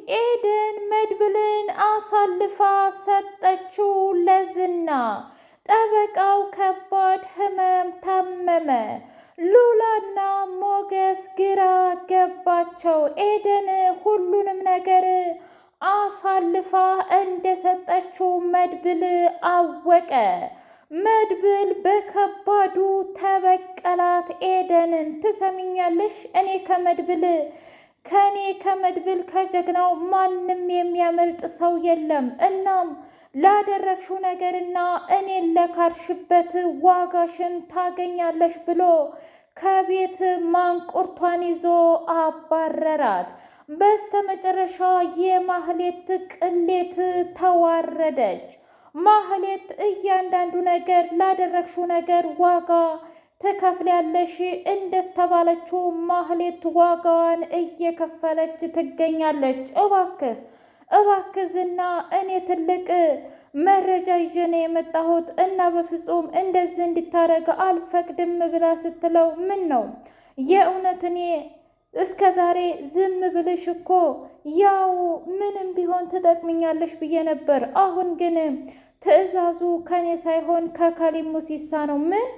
ኤደን መድብልን አሳልፋ ሰጠችው ለዝና። ጠበቃው ከባድ ህመም ታመመ። ሉላና ሞገስ ግራ ገባቸው። ኤደን ሁሉንም ነገር አሳልፋ እንደሰጠችው መድብል አወቀ። መድብል በከባዱ ተበቀላት ኤደንን። ትሰሚኛለሽ? ከኔ ከመድብል ከጀግናው ማንም የሚያመልጥ ሰው የለም። እናም ላደረግሽው ነገርና እኔን ለካርሽበት ዋጋሽን ታገኛለሽ ብሎ ከቤት ማንቁርቷን ይዞ አባረራት። በስተመጨረሻ የማህሌት ቅሌት ተዋረደች። ማህሌት እያንዳንዱ ነገር ላደረግሽው ነገር ዋጋ ትከፍያለሽ እንደተባለችው ማህሌት ዋጋዋን እየከፈለች ትገኛለች። እባክህ ዝና፣ እኔ ትልቅ መረጃ ይዤ ነው የመጣሁት እና በፍጹም እንደዚህ እንድታረግ አልፈቅድም ብላ ስትለው፣ ምን ነው የእውነት እኔ እስከ ዛሬ ዝም ብልሽ እኮ ያው ምንም ቢሆን ትጠቅምኛለሽ ብዬ ነበር። አሁን ግን ትዕዛዙ ከኔ ሳይሆን ከካሊብ ሙሲሳ ነው። ምን?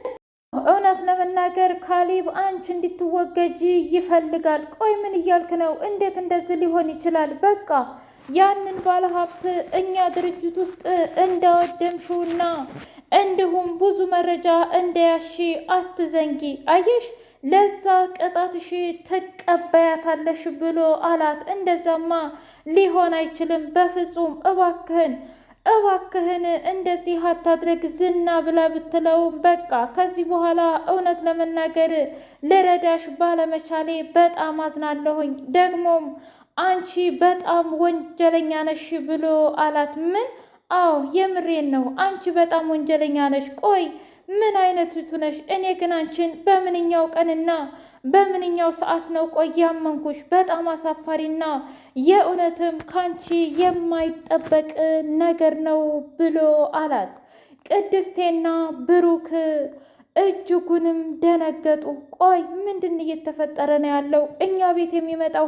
እውነት ለመናገር ካሊብ አንቺ እንድትወገጂ ይፈልጋል። ቆይ ምን እያልክ ነው? እንዴት እንደዚህ ሊሆን ይችላል? በቃ ያንን ባለሀብት እኛ ድርጅት ውስጥ እንዳወደምሽውና እንዲሁም ብዙ መረጃ እንደያሺ አትዘንጊ። አየሽ፣ ለዛ ቅጣትሽ ትቀበያታለሽ ብሎ አላት። እንደዛማ ሊሆን አይችልም፣ በፍጹም እባክህን እንደዚህ አታድርግ ዝና ብላ ብትለው፣ በቃ ከዚህ በኋላ እውነት ለመናገር ልረዳሽ ባለመቻሌ በጣም አዝናለሁኝ። ደግሞም አንቺ በጣም ወንጀለኛ ነሽ ብሎ አላት። ምን? አዎ የምሬን ነው፣ አንቺ በጣም ወንጀለኛ ነሽ። ቆይ ምን አይነቱቱ ነሽ? እኔ ግን አንቺን በምንኛው ቀንና በምንኛው ሰዓት ነው ቆይ ያመንኩሽ? በጣም አሳፋሪና የእውነትም ካንቺ የማይጠበቅ ነገር ነው ብሎ አላት። ቅድስቴና ብሩክ እጅጉንም ደነገጡ። ቆይ ምንድን እየተፈጠረ ነው ያለው? እኛ ቤት የሚመጣው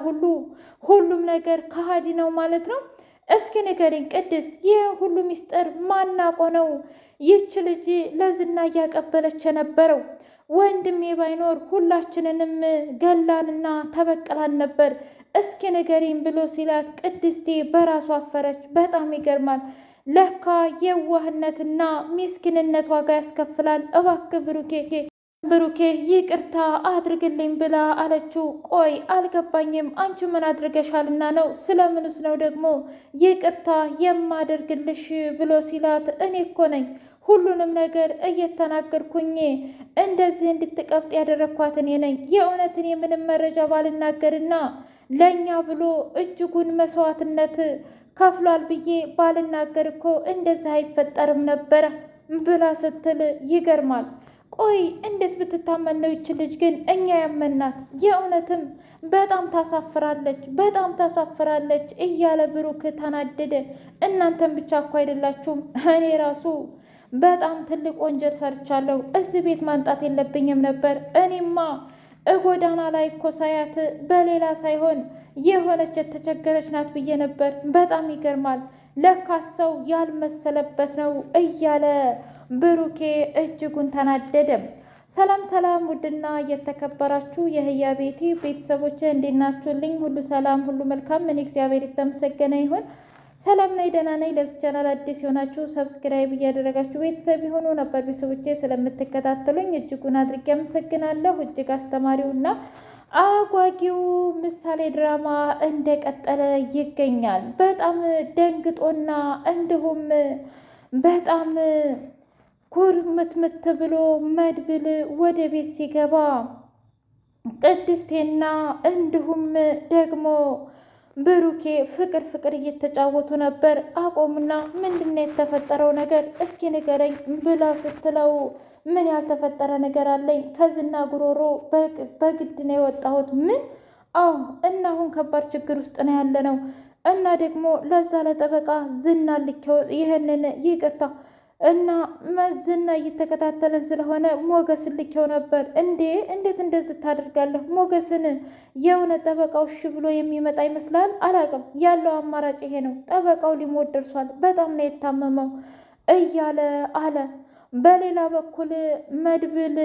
ሁሉም ነገር ከሃዲ ነው ማለት ነው? እስኪ ንገሪኝ ቅድስት፣ ይህ ሁሉ ሚስጥር ማናቆ ነው ይች ልጅ ለዝና እያቀበለች የነበረው? ወንድሜ ባይኖር ሁላችንንም ገላንና ተበቀላን ነበር። እስኪ ንገሪኝ ብሎ ሲላት ቅድስቴ በራሷ አፈረች። በጣም ይገርማል። ለካ የዋህነትና ሚስኪንነት ዋጋ ያስከፍላል። እባክህ ብሩኬ ይቅርታ አድርግልኝ ብላ አለችው። ቆይ አልገባኝም፣ አንቺ ምን አድርገሻልና ነው? ስለምንስ ነው ደግሞ ይቅርታ የማደርግልሽ ብሎ ሲላት፣ እኔ እኮ ነኝ ሁሉንም ነገር እየተናገርኩኝ እንደዚህ እንድትቀብጥ ያደረግኳት እኔ ነኝ። የእውነትን የምንም መረጃ ባልናገርና ለእኛ ብሎ እጅጉን መስዋዕትነት ከፍሏል ብዬ ባልናገር እኮ እንደዚህ አይፈጠርም ነበረ ብላ ስትል፣ ይገርማል። ቆይ እንዴት ብትታመን ነው ይች ልጅ ግን እኛ ያመናት? የእውነትም በጣም ታሳፍራለች እያለ ብሩክ ተናደደ። እናንተም ብቻ እኮ አይደላችሁም፣ እኔ ራሱ በጣም ትልቅ ወንጀል ሰርቻለሁ። እዚህ ቤት ማንጣት የለብኝም ነበር። እኔማ ጎዳና ላይ እኮ ሳያት በሌላ ሳይሆን የሆነች የተቸገረች ናት ብዬ ነበር። በጣም ይገርማል። ለካ ሰው ያልመሰለበት ነው እያለ ብሩኬ እጅጉን ተናደደ። ሰላም ውድና እየተከበራችሁ የህያ ቤቴ ቤተሰቦች እንዴት ናችሁልኝ? ሁሉ ሰላም፣ ሁሉ መልካም። እኔ እግዚአብሔር የተመሰገነ ይሁን ሰላም ነኝ፣ ደህና ነኝ። ለዚህ ቻናል አዲስ የሆናችሁ ሰብስክራይብ እያደረጋችሁ ቤተሰብ የሆኑ ነበር ቤተሰቦቼ ስለምትከታተሉኝ እጅጉን አድርጌ አመሰግናለሁ። እጅግ አስተማሪውና አጓጊው ምሳሌ ድራማ እንደቀጠለ ይገኛል። በጣም ደንግጦና እንዲሁም በጣም ኩርምትምት ብሎ መድብል ወደ ቤት ሲገባ ቅድስቴና እንዲሁም ደግሞ ብሩኬ ፍቅር እየተጫወቱ ነበር። አቆሙና ምንድነው የተፈጠረው ነገር እስኪ ንገረኝ ብላ ስትለው፣ ምን ያልተፈጠረ ነገር አለኝ? ከዝና ጉሮሮ በግድ ነው የወጣሁት። ምን? አዎ። እና አሁን ከባድ ችግር ውስጥ ነው ያለ ነው እና ደግሞ ለዛ ለጠበቃ ዝና ልኬው ይህንን ይቅርታ እና ዝና እየተከታተለን ስለሆነ ሞገስን ልኬው ነበር። እንዴ እንዴት እንደዚህ ታደርጋለህ? ሞገስን የእውነት ጠበቃው እሺ ብሎ የሚመጣ ይመስላል? አላቅም። ያለው አማራጭ ይሄ ነው። ጠበቃው ሊሞት ደርሷል። በጣም ነው የታመመው እያለ አለ። በሌላ በኩል መድብል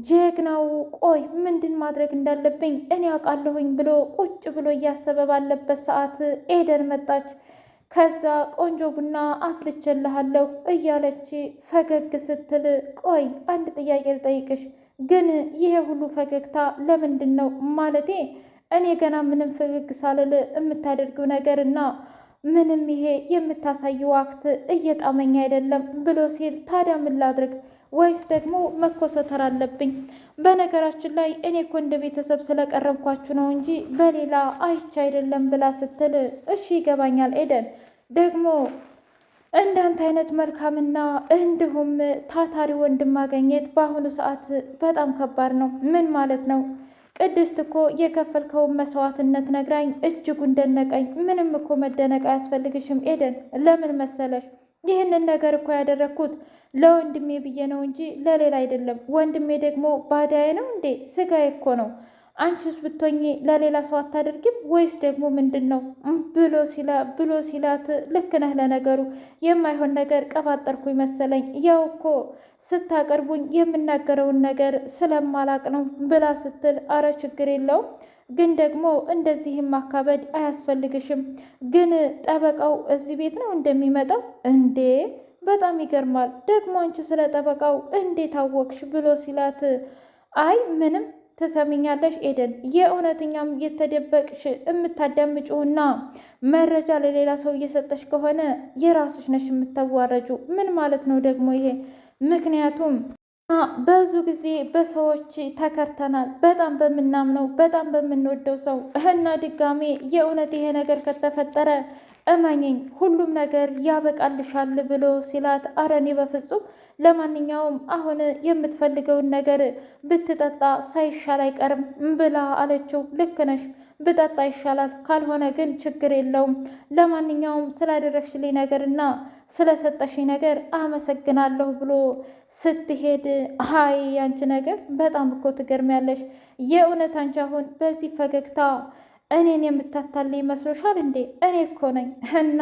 ጀግናው ቆይ ምንድን ማድረግ እንዳለብኝ እኔ አውቃለሁኝ ብሎ ቁጭ ብሎ እያሰበ ባለበት ሰዓት ኤደን መጣች። ከዛ ቆንጆ ቡና አፍልቼልሃለሁ እያለች ፈገግ ስትል፣ ቆይ አንድ ጥያቄ ልጠይቅሽ፣ ግን ይሄ ሁሉ ፈገግታ ለምንድን ነው? ማለቴ እኔ ገና ምንም ፈገግ ሳልል የምታደርጊው ነገር እና ምንም ይሄ የምታሳየው አክት እየጣመኝ አይደለም ብሎ ሲል፣ ታዲያ ምን ላድርግ? ወይስ ደግሞ መኮሰተር አለብኝ? በነገራችን ላይ እኔ እኮ እንደ ቤተሰብ ስለቀረብኳችሁ ነው እንጂ በሌላ አይቼ አይደለም ብላ ስትል፣ እሺ ይገባኛል ኤደን፣ ደግሞ እንዳንተ አይነት መልካምና እንዲሁም ታታሪ ወንድም ማግኘት በአሁኑ ሰዓት በጣም ከባድ ነው። ምን ማለት ነው? ቅድስት እኮ የከፈልከውን መስዋዕትነት ነግራኝ እጅጉን ደነቀኝ። ምንም እኮ መደነቅ አያስፈልግሽም ኤደን። ለምን መሰለሽ ይህንን ነገር እኮ ያደረግኩት ለወንድሜ ብዬ ነው እንጂ ለሌላ አይደለም። ወንድሜ ደግሞ ባዳዬ ነው እንዴ? ስጋዬ እኮ ነው። አንቺስ ብትሆኚ ለሌላ ሰው አታደርጊም ወይስ ደግሞ ምንድን ነው ብሎ ሲላት፣ ልክ ነህ፣ ለነገሩ የማይሆን ነገር ቀባጠርኩኝ መሰለኝ። ያው እኮ ስታቀርቡኝ የምናገረውን ነገር ስለማላቅ ነው ብላ ስትል፣ አረ ችግር የለውም ግን ደግሞ እንደዚህም ማካበድ አያስፈልግሽም። ግን ጠበቃው እዚህ ቤት ነው እንደሚመጣው እንዴ? በጣም ይገርማል። ደግሞ አንቺ ስለ ጠበቃው እንዴት አወቅሽ? ብሎ ሲላት፣ አይ ምንም። ትሰሚኛለሽ ኤደን፣ የእውነተኛም የተደበቅሽ የምታዳምጪውና መረጃ ለሌላ ሰው እየሰጠሽ ከሆነ የራስሽ ነሽ የምታዋረጁ። ምን ማለት ነው ደግሞ ይሄ? ምክንያቱም ብዙ ጊዜ በሰዎች ተከርተናል፣ በጣም በምናምነው በጣም በምንወደው ሰው እና ድጋሜ የእውነት ይሄ ነገር ከተፈጠረ እመኘኝ ሁሉም ነገር ያበቃልሻል ብሎ ሲላት፣ አረ እኔ በፍጹም ለማንኛውም አሁን የምትፈልገውን ነገር ብትጠጣ ሳይሻል አይቀርም ብላ አለችው። ልክ ነሽ፣ ብጠጣ ይሻላል፣ ካልሆነ ግን ችግር የለውም። ለማንኛውም ስላደረግሽልኝ ነገርና ስለሰጠሽኝ ነገር አመሰግናለሁ ብሎ ስትሄድ፣ አይ አንቺ ነገር በጣም እኮ ትገርሚያለሽ። የእውነት አንቺ አሁን በዚህ ፈገግታ እኔን የምታታልኝ ይመስሎሻል እንዴ? እኔ እኮ ነኝ እና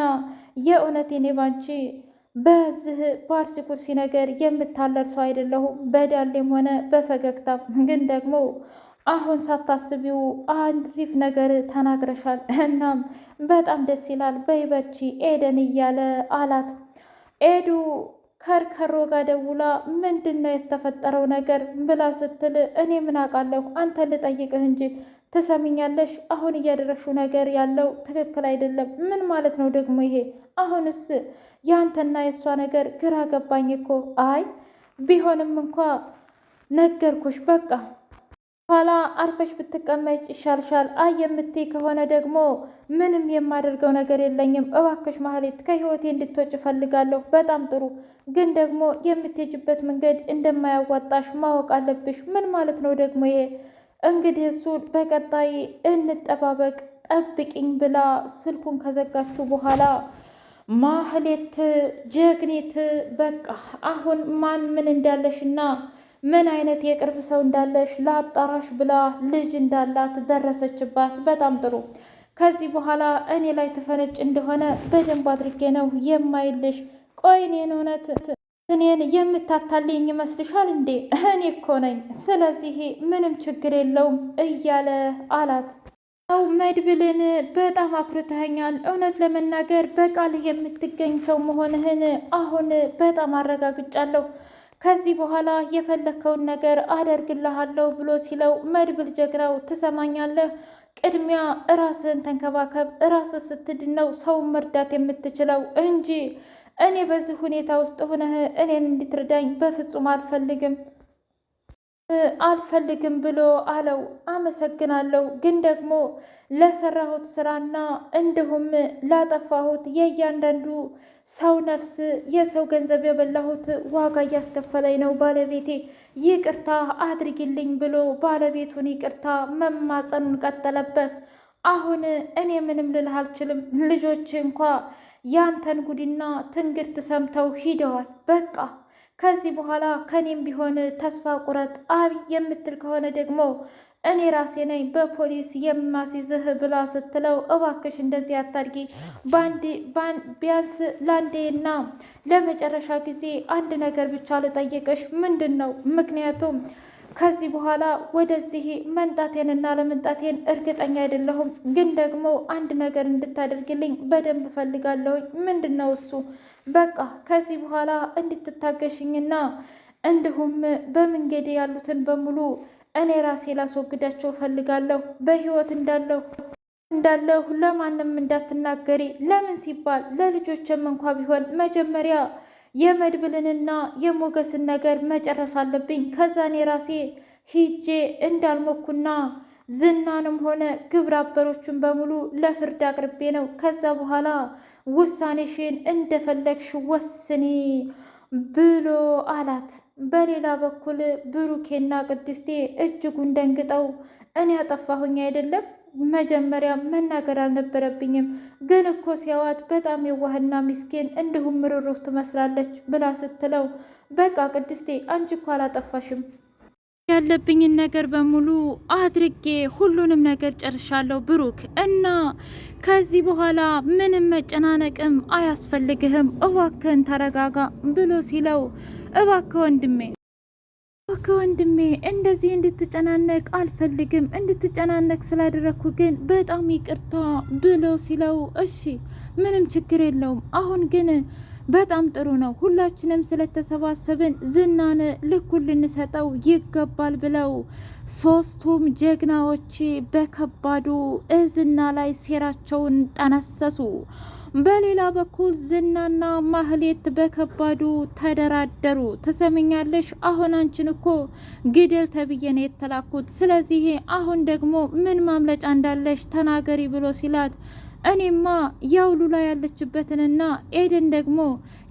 የእውነት እኔ ባንቺ በዚህ ባርሲ ኩርሲ ነገር የምታለል ሰው አይደለሁም፣ በዳሌም ሆነ በፈገግታ። ግን ደግሞ አሁን ሳታስቢው አሪፍ ነገር ተናግረሻል። እናም በጣም ደስ ይላል። በይበርቺ ኤደን እያለ አላት። ኤዱ ከርከሮ ጋር ደውላ ምንድን ነው የተፈጠረው ነገር ብላ ስትል፣ እኔ ምን አውቃለሁ አንተ ልጠይቅህ እንጂ። ትሰሚኛለሽ? አሁን እያደረግሽው ነገር ያለው ትክክል አይደለም። ምን ማለት ነው ደግሞ ይሄ? አሁንስ ያንተና የእሷ ነገር ግራ ገባኝ እኮ። አይ ቢሆንም እንኳ ነገርኩሽ፣ በቃ ኋላ አርፈሽ ብትቀመጭ ይሻልሻል። አይ የምትይ ከሆነ ደግሞ ምንም የማደርገው ነገር የለኝም። እባክሽ ማህሌት ከህይወቴ እንድትወጭ እፈልጋለሁ። በጣም ጥሩ፣ ግን ደግሞ የምትሄጅበት መንገድ እንደማያዋጣሽ ማወቅ አለብሽ። ምን ማለት ነው ደግሞ ይሄ? እንግዲህ እሱ በቀጣይ እንጠባበቅ፣ ጠብቂኝ ብላ ስልኩን ከዘጋችሁ በኋላ ማህሌት ጀግኒት፣ በቃ አሁን ማን ምን እንዳለሽና ምን አይነት የቅርብ ሰው እንዳለሽ ለአጣራሽ ብላ ልጅ እንዳላት ደረሰችባት። በጣም ጥሩ። ከዚህ በኋላ እኔ ላይ ትፈነጭ እንደሆነ በደንብ አድርጌ ነው የማይልሽ። ቆይ እኔን የምታታልኝ ይመስልሻል እንዴ? እኔ እኮ ነኝ። ስለዚህ ምንም ችግር የለውም እያለ አላት። አው መድብልን በጣም አኩርተኸኛል። እውነት ለመናገር በቃልህ የምትገኝ ሰው መሆንህን አሁን በጣም አረጋግጫለሁ። ከዚህ በኋላ የፈለከውን ነገር አደርግልሃለሁ ብሎ ሲለው፣ መድብል ጀግናው፣ ትሰማኛለህ? ቅድሚያ ራስህን ተንከባከብ። ራስህ ስትድን ነው ሰውን መርዳት የምትችለው እንጂ እኔ በዚህ ሁኔታ ውስጥ ሆነህ እኔን እንድትረዳኝ በፍጹም አልፈልግም ብሎ አለው። አመሰግናለሁ፣ ግን ደግሞ ለሰራሁት ስራና እንዲሁም ላጠፋሁት የእያንዳንዱ ሰው ነፍስ የሰው ገንዘብ የበላሁት ዋጋ እያስከፈለኝ ነው ባለቤቴ፣ ይቅርታ አድርጊልኝ ብሎ ባለቤቱን ይቅርታ መማጸኑን ቀጠለበት። አሁን እኔ ምንም ልልህ አልችልም። ልጆች እንኳ ያንተን ጉድና ትንግርት ሰምተው ሂደዋል። በቃ ከዚህ በኋላ ከኔም ቢሆን ተስፋ ቁረጥ። አብይ የምትል ከሆነ ደግሞ እኔ ራሴ ነኝ በፖሊስ የማስይዝህ ብላ ስትለው፣ እባክሽ እንደዚህ አታድጊ፣ ቢያንስ ለአንዴና ለመጨረሻ ጊዜ አንድ ነገር ብቻ ልጠይቅሽ። ምንድን ነው? ምክንያቱም ከዚህ በኋላ ወደዚህ መንጣቴንና ለመንጣቴን እርግጠኛ አይደለሁም፣ ግን ደግሞ አንድ ነገር እንድታደርግልኝ በደንብ እፈልጋለሁኝ። ምንድን ነው እሱ? በቃ ከዚህ በኋላ እንድትታገሽኝና እንዲሁም በመንገዴ ያሉትን በሙሉ እኔ ራሴ ላስወግዳቸው እፈልጋለሁ። በህይወት እንዳለሁ ለማንም እንዳትናገሪ። ለምን ሲባል ለልጆችም እንኳ ቢሆን መጀመሪያ የመድብልንና የሞገስን ነገር መጨረስ አለብኝ። ከዛ እኔ ራሴ ሂጄ እንዳልሞኩና ዝናንም ሆነ ግብረ አበሮቹን በሙሉ ለፍርድ አቅርቤ ነው። ከዛ በኋላ ውሳኔሽን እንደፈለግሽ ወስኒ ብሎ አላት። በሌላ በኩል ብሩኬና ቅድስቴ እጅጉን ደንግጠው እኔ ያጠፋሁኝ አይደለም፣ መጀመሪያ መናገር አልነበረብኝም፣ ግን እኮ ሲያዋት በጣም የዋህና ምስኪን እንዲሁም ርኅሩህ ትመስላለች ብላ ስትለው፣ በቃ ቅድስቴ አንቺ እኮ አላጠፋሽም፣ ያለብኝን ነገር በሙሉ አድርጌ ሁሉንም ነገር ጨርሻለሁ ብሩክ፣ እና ከዚህ በኋላ ምንም መጨናነቅም አያስፈልግህም፣ እባክህን ተረጋጋ ብሎ ሲለው፣ እባክህ ወንድሜ እንደዚህ እንድትጨናነቅ አልፈልግም፣ እንድትጨናነቅ ስላደረግኩ ግን በጣም ይቅርታ ብሎ ሲለው፣ እሺ ምንም ችግር የለውም፣ አሁን ግን በጣም ጥሩ ነው፣ ሁላችንም ስለተሰባሰብን ዝናን ልኩን ልንሰጠው ይገባል ብለው ሶስቱም ጀግናዎች በከባዱ ዝና ላይ ሴራቸውን ጠነሰሱ። በሌላ በኩል ዝናና ማህሌት በከባዱ ተደራደሩ። ትሰሚኛለሽ፣ አሁን አንቺን እኮ ግደል ተብዬ ነው የተላኩት፣ ስለዚህ አሁን ደግሞ ምን ማምለጫ እንዳለሽ ተናገሪ ብሎ ሲላት፣ እኔማ ያው ሉላ ያለችበትንና ኤደን ደግሞ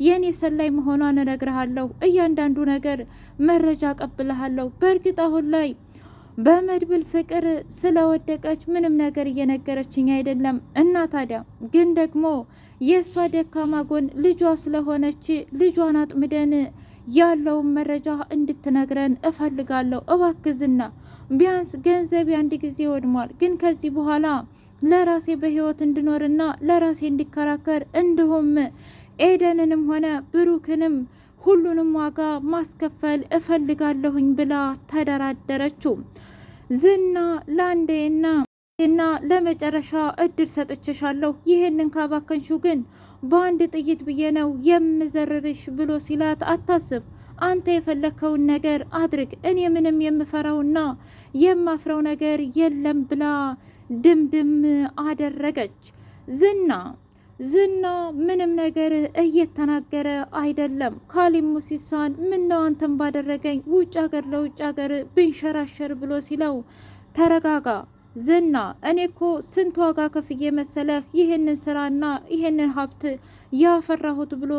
የኔ ሰላይ መሆኗን እነግርሃለሁ፣ እያንዳንዱ ነገር መረጃ አቀብልሃለሁ። በእርግጥ አሁን ላይ በመድብል ፍቅር ስለወደቀች ምንም ነገር እየነገረችኝ አይደለም፣ እና ታዲያ ግን ደግሞ የእሷ ደካማ ጎን ልጇ ስለሆነች ልጇን አጥምደን ያለውን መረጃ እንድትነግረን እፈልጋለሁ። እባክህ ዝና፣ ቢያንስ ገንዘብ አንድ ጊዜ ወድሟል፣ ግን ከዚህ በኋላ ለራሴ በህይወት እንድኖርና ለራሴ እንዲከራከር እንዲሁም ኤደንንም ሆነ ብሩክንም ሁሉንም ዋጋ ማስከፈል እፈልጋለሁኝ ብላ ተደራደረችው። ዝና ለአንዴና ለመጨረሻ እድል ሰጥቼሻለሁ፣ ይህንን ካባከንሹ ግን በአንድ ጥይት ብዬ ነው የምዘርርሽ ብሎ ሲላት፣ አታስብ፣ አንተ የፈለከውን ነገር አድርግ፣ እኔ ምንም የምፈራውና የማፍረው ነገር የለም ብላ ድምድም አደረገች። ዝና ምንም ነገር እየተናገረ አይደለም። ካሊብ ሙሲሳን ምነው አንተን ባደረገኝ ውጭ ሀገር ለውጭ ሀገር ብንሸራሸር ብሎ ሲለው፣ ተረጋጋ ዝና፣ እኔ እኮ ስንት ዋጋ ከፍዬ መሰለህ ይህንን ስራና ይህንን ሀብት ያፈራሁት ብሎ